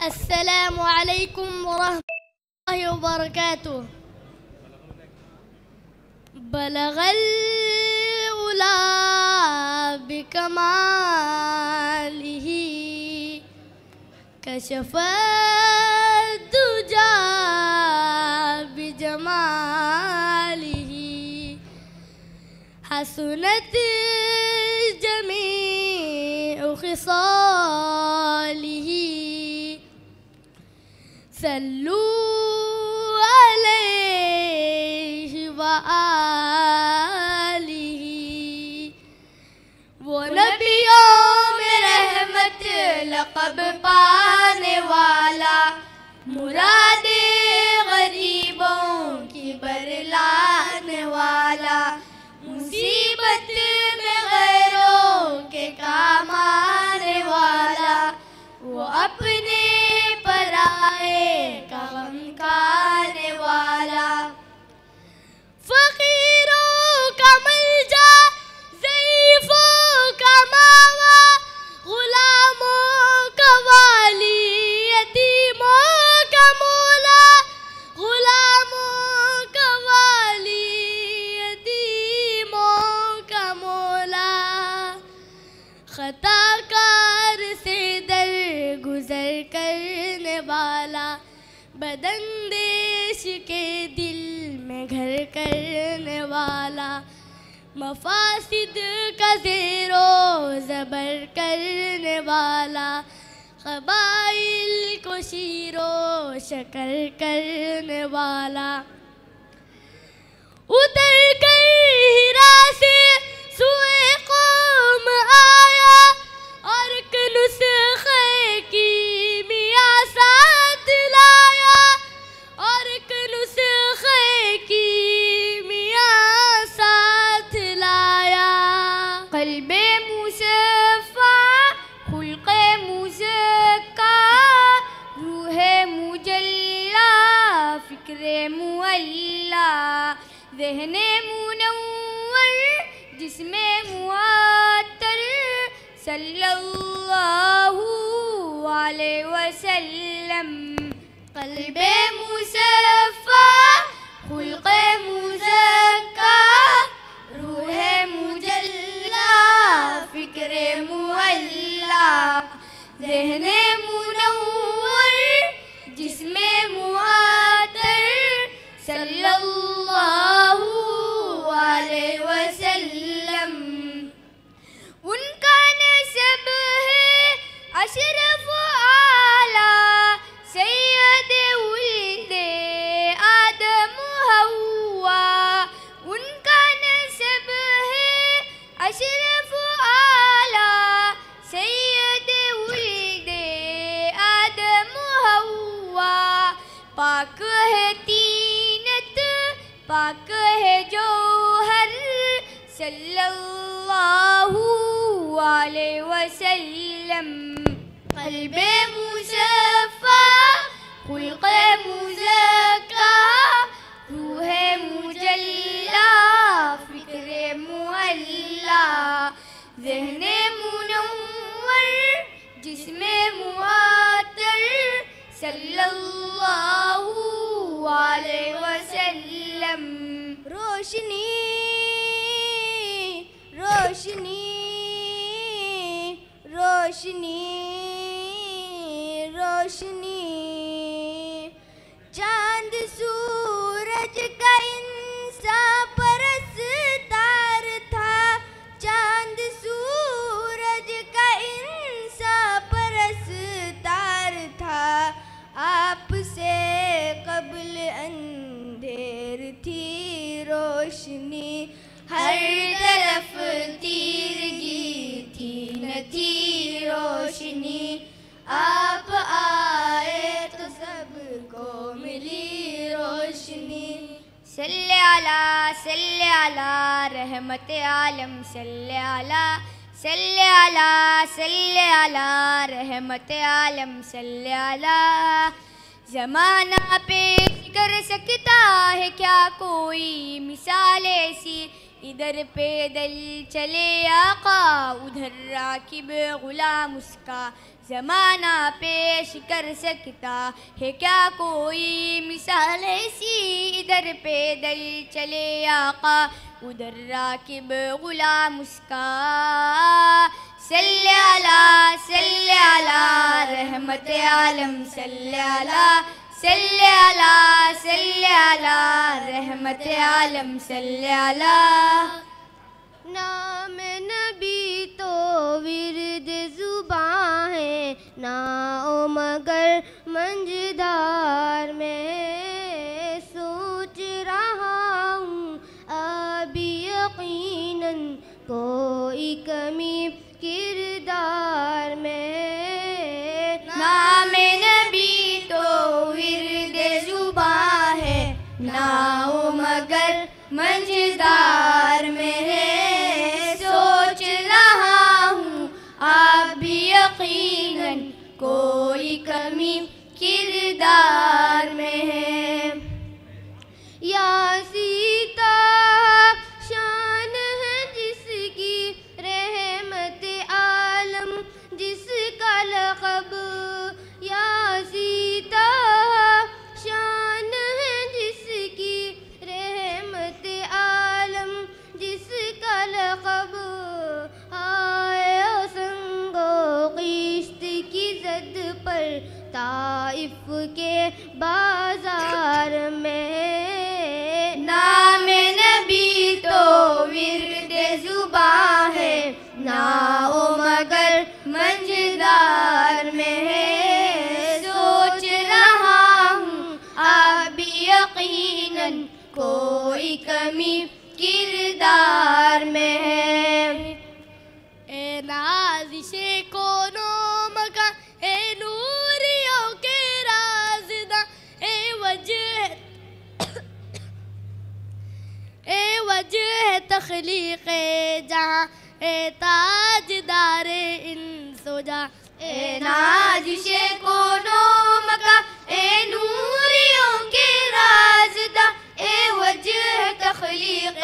السلام عليكم ورحمة الله وبركاته. بلغ الأولى بكماله كشف الدجى بجماله حسنت جميع خصاله صلوا عليه وآله. وہ نبیوں میں رحمت لقب پانے والا مراد غریبوں کی برلانے والا مصیبت میں غیروں کے کام آنے والا وہ اپنے پرائے کا غم کھانے والا فقیروں کا ملجا ضعیفوں کا ماوا غلاموں کا والی یتیموں کا مولا غلاموں کا والی یتیموں کا مولا خطا کار سے در گزر کرنے والا بداندیش کے دل میں گھر کرنے والا مفاسد کا زیر و زبر کرنے والا قبائل کو شیر و شکر کرنے والا اتر کر ہرا سے سوئے قوم آیا اور ایک نسخے کی میاں ساتھ لایا اور ایک نسخے کی میاں ساتھ لایا قلب مصفیٰ خلق مزکا روح مجلا فکر معلا ذہن منور جسم معطر صلی اللہ علیہ وسلم قلب مصفیٰ خلق مزکا روح مجلا فکر معلا ذہن منور جسم معطر صلی اللہ علیہ وسلم ان کا نسب ہے اشرف اعلیٰ سید ولد آدم حوا ان کا نسب ہے اشرف اعلیٰ سید ولد آدم حوا پاک ہے تینت پاک ہے جوہر صلی اللہ علیہ وسلم قلب مصفیٰ خلق مزکا روح مجلا فکر معلا ذہن منور جسم معطر صلی اللہ علیہ وسلم روشنی روشنی روشنی روشنی چاند سورج کا انسان پرستار تھا چاند سورج کا انسان پرستار تھا آپ سے قبل اندھیر تھی روشنی ہر طرف تیرگی تھی نہ تھی روشنی آپ آئے تو سب کو ملی روشنی صلی علی رحمت عالم صلی علی رحمت عالم صلی علی زمانہ پیش کر سکتا ہے کیا کوئی مثال ایسی ادھر پیدل چلے آقا ادھر راکب غلام اس کا زمانہ پیش کر سکتا ہے کیا کوئی مثال ایسی. ادھر پیدل چلے آقا ادھر راکب غلام اس کا. صلی علی رحمت عالم صلی علی رحمت عالم صلی علی. نام نبی تو ورد زباں ہے نہ مگر منجدار میں سوچ رہا ہوں اب یقیناً کوئی کمی کردار میں. نام نبی تو ورد زباں ہے نہ مگر منجدار میں ہے. سوچ رہا ہوں آپ بھی یقیناً کوئی کمی کردار میں ہے. یا سیتا شان ہے جس کی رحمت عالم جس کا لقب. یا سیتا شان ہے جس کی رحمت عالم جس کا لقب. آئے سنگ و قشت کی زد پر طائف کے بازار میں. نام نبی تو ورد زباں ہے نہ مگر منجدار میں ہے. سوچ رہا ہوں آپ بھی یقیناً کوئی کمی کردار میں ہے. اے نازش کونوں مکان اے نوریوں کے رازداں اے وجہ تخلیق جہاں اے تاجدار انس و جاں. اے نازش کونوں مکان اے نوریوں کے رازداں اے وجہ تخلیق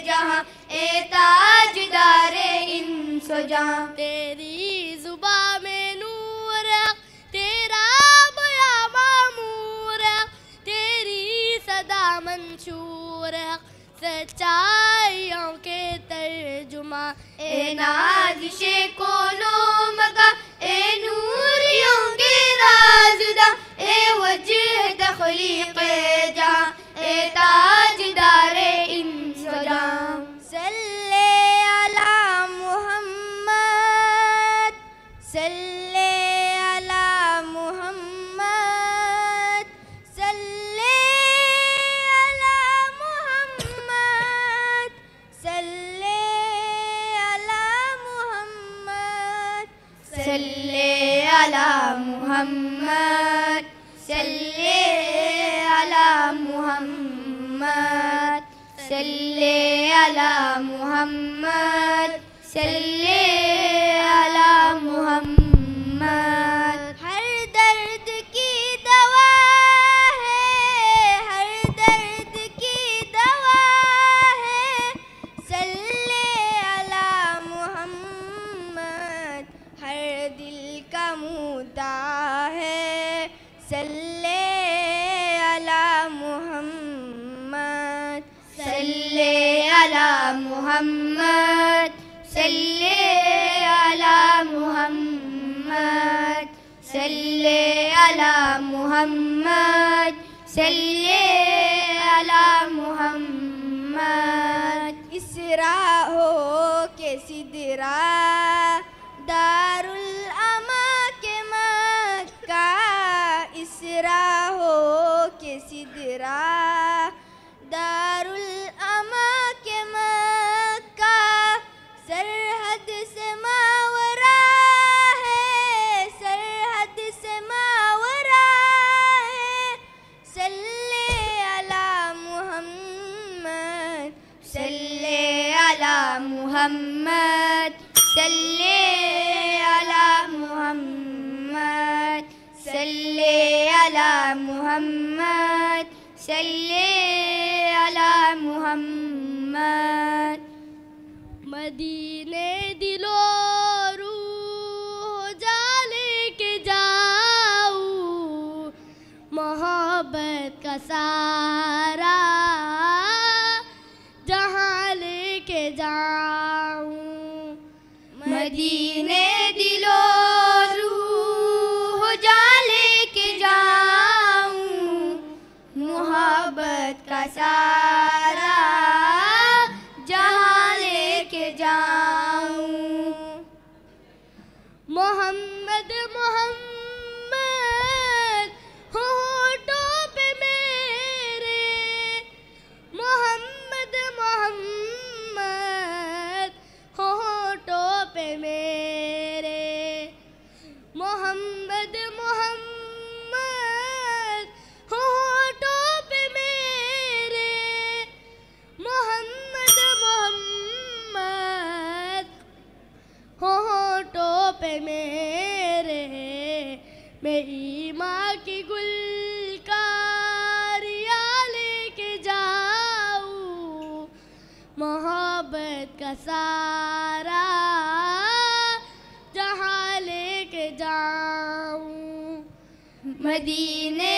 جہاں اے تاجدار انس و جاں. تیری زباں میں نور ہے تیرا بیاں معمور ہے تیری صدا منشور ہے سچائیوں کے ترجمہ. اے نازش کونوں مکان اے نوریوں کے رازداں اے وجہ تخلیق جہاں اے تاجدار انس و جاں. صلی علی محمد صلی علی محمد صلی علی محمد صلی علی محمد صلی علی محمد صلی علی محمد صلی علی محمد صلی علی محمد. ہر درد کی دوا ہے ہر درد کی دوا ہے صلی علی محمد. ہر دل کا مدعا ہے صلی علی محمد صلی علی محمد صلی علی محمد صلی علی محمد صلی علی محمد. اسرا ہو کے سدرا دارالعما کے مکہ. اسرا ہو کے سدرا دارالعما کے مکہ. سرحد سے ماورا ہے سرحد سے ماورا ہے صلی علی محمد صلی علی محمد صلی علی محمد صلی علی محمد صلی علی محمد. مدینے دل و روح جالے محبت کا سارا جہاں لے کے جاؤں مدینے دل و روح جہاں لے کے جاؤں محبت کا سارا جہاں لے کے جاؤں محمد محمد ہونٹوں پہ میرے محمد محمد ہونٹوں پہ میرے محمد محمد ہونٹوں پہ میرے محمد محمد ہونٹوں پہ میرے میں ایمان کی گلکاریاں لے کے جاؤں محبت کا سارا جہاں لے کے جاؤں مدینے